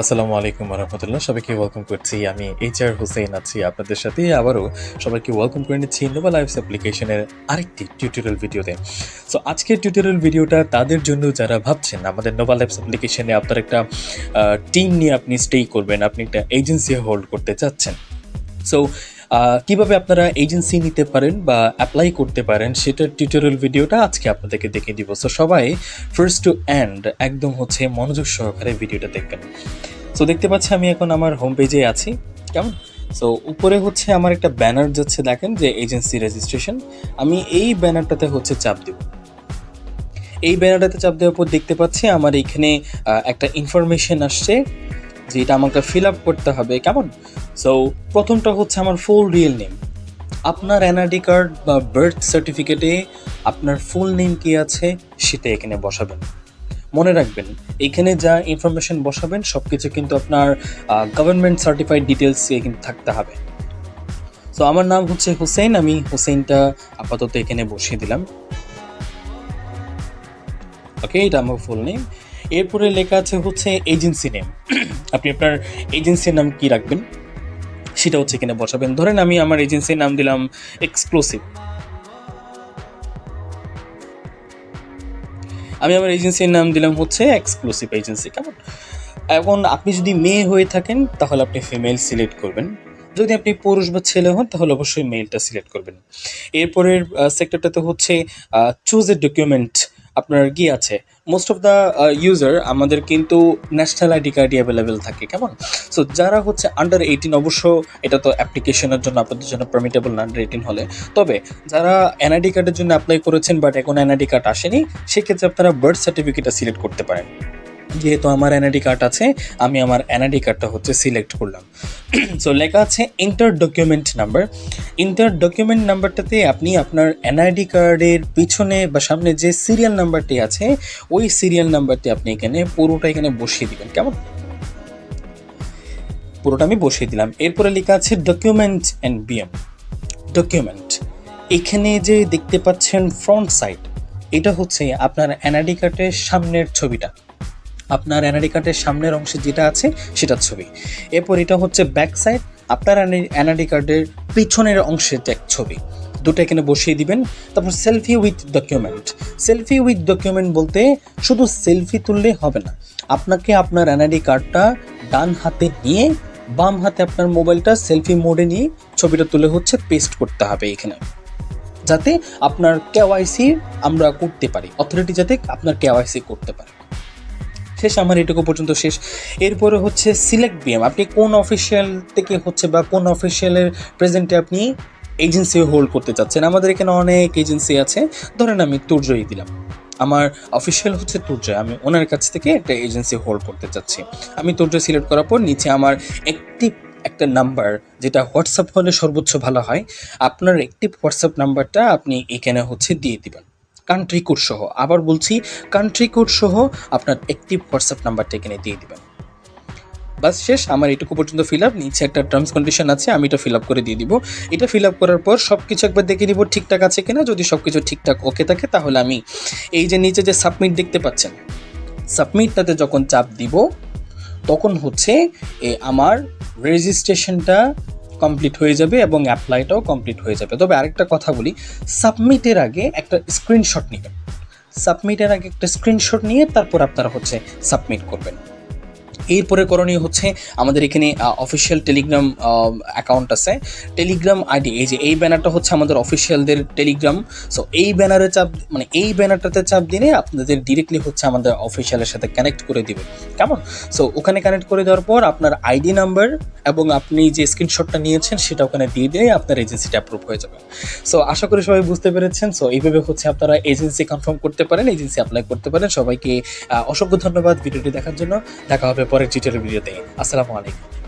আসসালামু আলাইকুম রহমতুল্লাহ, সবাইকে ওয়েলকাম করছি। আমি HR হুসেইন আছি আপনাদের সাথে। আবারও সবাইকে ওয়েলকাম করে নিচ্ছি নোভা লাইভস অ্যাপ্লিকেশনের আরেকটি টিউটোরিয়াল ভিডিওতে। সো আজকের টিউটোরিয়াল ভিডিওটা তাদের জন্য যারা ভাবছেন আমাদের নোভা লাইভস অ্যাপ্লিকেশনে আপনার একটা টিম নিয়ে আপনি স্টে করবেন, আপনি একটা এজেন্সি হোল্ড করতে চাচ্ছেন। সো কিভাবে আপনারা এজেন্সি নিতে পারেন বা অ্যাপ্লাই করতে পারেন সেটার টিউটোরিয়াল ভিডিওটা আজকে আপনাদেরকে দেখিয়ে দিব। সো সবাই ফার্স্ট টু এন্ড একদম মনোযোগ সহকারে ভিডিওটা দেখবেন। সো দেখতে পাচ্ছি আমি এখন আমার হোম পেজে আছি, কেমন? সো উপরে আমার একটা ব্যানার যাচ্ছে, দেখেন যে এজেন্সি রেজিস্ট্রেশন। আমি এই ব্যানারটাতে চাপ দেব। এই ব্যানারটাতে চাপ দেওয়ার পর দেখতে পাচ্ছি আমার এখানে একটা ইনফরমেশন আসছে যেটা আমাকে ফিল আপ করতে হবে, কেমন? সো প্রথমটা আমার ফুল রিয়েল নেম। আপনার এনআইডি কার্ড বা বার্থ সার্টিফিকেটে আপনার ফুল নেম কি আছে সেটা এখানে বসাবেন। মনে রাখবেন, এখানে যা ইনফরমেশন বসাবেন সব কিছু কিন্তু আপনার গভর্নমেন্ট সার্টিফাইড ডিটেলসে কিন্তু থাকতে হবে। সো আমার নাম হুসেইন, আমি হুসেইনটা আপাতত এখানে বসিয়ে দিলাম। ওকে, এটা আমার ফুল নেম। এরপরে লেখা আছে এজেন্সি নেম। আপনি আপনার এজেন্সির নাম কি রাখবেন সেটা এখানে বসাবেন। ধরেন আমি আমার এজেন্সির নাম দিলাম এক্সক্লুসিভ। আমি আমার এজেন্সির নাম দিলাম এক্সক্লুসিভ এজেন্সি, কেমন? এখন আপনি যদি মেয়ে হয়ে থাকেন তাহলে আপনি ফিমেল সিলেক্ট করবেন, যদি আপনি পুরুষ বা ছেলে হন তাহলে অবশ্যই মেলটা সিলেক্ট করবেন। এরপরের সেক্টরটাতে চুজ এ ডকুমেন্ট। আপনার কি আছে? মোস্ট অফ দ্য ইউজার আমাদের কিন্তু ন্যাশনাল আইডি কার্ডই অ্যাভেলেবেল থাকে, কেমন? সো যারা আন্ডার 18, অবশ্য এটা তো অ্যাপ্লিকেশনের জন্য আপনাদের জন্য পারমিটেবল না আন্ডার 18 হলে। তবে যারা এনআইডি কার্ডের জন্য অ্যাপ্লাই করেছেন বাট এখন এনআইডি কার্ড আসেনি, সেক্ষেত্রে আপনারা বার্থ সার্টিফিকেটটা সিলেক্ট করতে পারেন। যেহেতু আমার এনআইডি কার্ড আছে, আমি আমার এনআইডি কার্ডটা সিলেক্ট করলাম। সো লেখা আছে enter document number. Enter document নাম্বারটাতে আপনি আপনার এনআইডি কার্ডের পিছনে বা সামনে যে সিরিয়াল নাম্বারটি আছে ওই সিরিয়াল নাম্বারটি আপনি পুরোটা এখানে বসিয়ে দিবেন, কেমন? পুরোটা আমি বসিয়ে দিলাম। এরপরে লেখা আছে ডকুমেন্ট অ্যান্ড বিএম। ডকুমেন্ট, এখানে যে দেখতে পাচ্ছেন ফ্রন্ট সাইড, এটা আপনার এনআইডি কার্ডের সামনের ছবিটা। আপনার এনআইডি কার্ডের সামনের অংশে যেটা আছে সেটার ছবি। এরপর এটা ব্যাক সাইড, আপনার এনআইডি কার্ডের পিছনের অংশের এক ছবি। দুটো এখানে বসিয়ে দিবেন। তারপর selfie with document. Selfie with document বলতে শুধু সেলফি তুললে হবে না, আপনাকে আপনার এনআইডি কার্ডটা ডান হাতে নিয়ে বাম হাতে আপনার মোবাইলটা সেলফি মোডে নিয়ে ছবিটা তুলে পেস্ট করতে হবে এখানে, যাতে আপনার কেওয়াইসি আমরা করতে পারি, অথরিটি যাতে আপনার কেওয়াইসি করতে পারে। শেষ, আমার এটুকু পর্যন্ত শেষ। এরপরে সিলেক্ট বিএম। আপনি কোন অফিসিয়াল থেকে বা কোন অফিসিয়ালের প্রেজেন্টে আপনি এজেন্সি হোল্ড করতে চাচ্ছেন। আমাদের এখানে অনেক এজেন্সি আছে, ধরেন আমি তুর্যই দিলাম। আমার অফিসিয়াল তুর্যয়, আমি ওনার কাছ থেকে একটা এজেন্সি হোল্ড করতে চাচ্ছি। আমি তুর্যয় সিলেক্ট করার পর নিচে আমার অ্যাক্টিভ একটা নাম্বার, যেটা হোয়াটসঅ্যাপ হলে সর্বোচ্চ ভালো হয়, আপনার অ্যাক্টিভ হোয়াটসঅ্যাপ নাম্বারটা আপনি এখানে দিয়ে দিবেন, কান্ট্রি কোড সহ। আবার বলছি, কান্ট্রি কোড সহ আপনার অ্যাক্টিভ হোয়াটসঅ্যাপ নাম্বারটা এখানে দিয়ে দিবেন। বাস শেষ, আমার এটুকু পর্যন্ত ফিল আপ। নিচে একটা টার্মস কন্ডিশন আছে, আমি এটা ফিল আপ করে দিয়ে দিব। এটা ফিল আপ করার পর সব কিছু একবার দেখে নিব ঠিকঠাক আছে কিনা। যদি সব কিছু ঠিকঠাক ওকে থাকে তাহলে আমি এই যে নিচে যে সাবমিট দেখতে পাচ্ছেন, সাবমিটটাতে যখন চাপ দিব তখন আমার রেজিস্ট্রেশনটা কমপ্লিট হয়ে যাবে এবং অ্যাপ্লাইটাও কমপ্লিট হয়ে যাবে। তবে আরেকটা কথা বলি, সাবমিটের আগে একটা স্ক্রিনশট নেবেন। সাবমিটের আগে একটা স্ক্রিনশট নিয়ে তারপর আপনারা সাবমিট করবেন। এরপরে করণীয় আমাদের এখানে অফিসিয়াল টেলিগ্রাম অ্যাকাউন্ট আছে, টেলিগ্রাম আইডি। এই যে এই ব্যানারটা আমাদের অফিসিয়ালদের টেলিগ্রাম। সো এই ব্যানারে এই ব্যানারটাতে চাপ দিলে আপনাদের ডিরেক্টলি আমাদের অফিসিয়ালের সাথে কানেক্ট করে দিবে, কেমন? সো ওখানে কানেক্ট করে দেওয়ার পর আপনার আইডি নাম্বার এবং আপনি যে স্ক্রিনশটটা নিয়েছেন সেটা ওখানে দিয়ে দিয়ে আপনার এজেন্সিটা অ্যাপ্রুভ হয়ে যাবে। সো আশা করি সবাই বুঝতে পেরেছেন। সো এইভাবে আপনারা এজেন্সি কনফার্ম করতে পারেন, এজেন্সি অ্যাপ্লাই করতে পারেন। সবাইকে অসংখ্য ধন্যবাদ ভিডিওটি দেখার জন্য। দেখা হবে পরের টিউটোরিয়াল ভিডিওতে। আসসালামু আলাইকুম।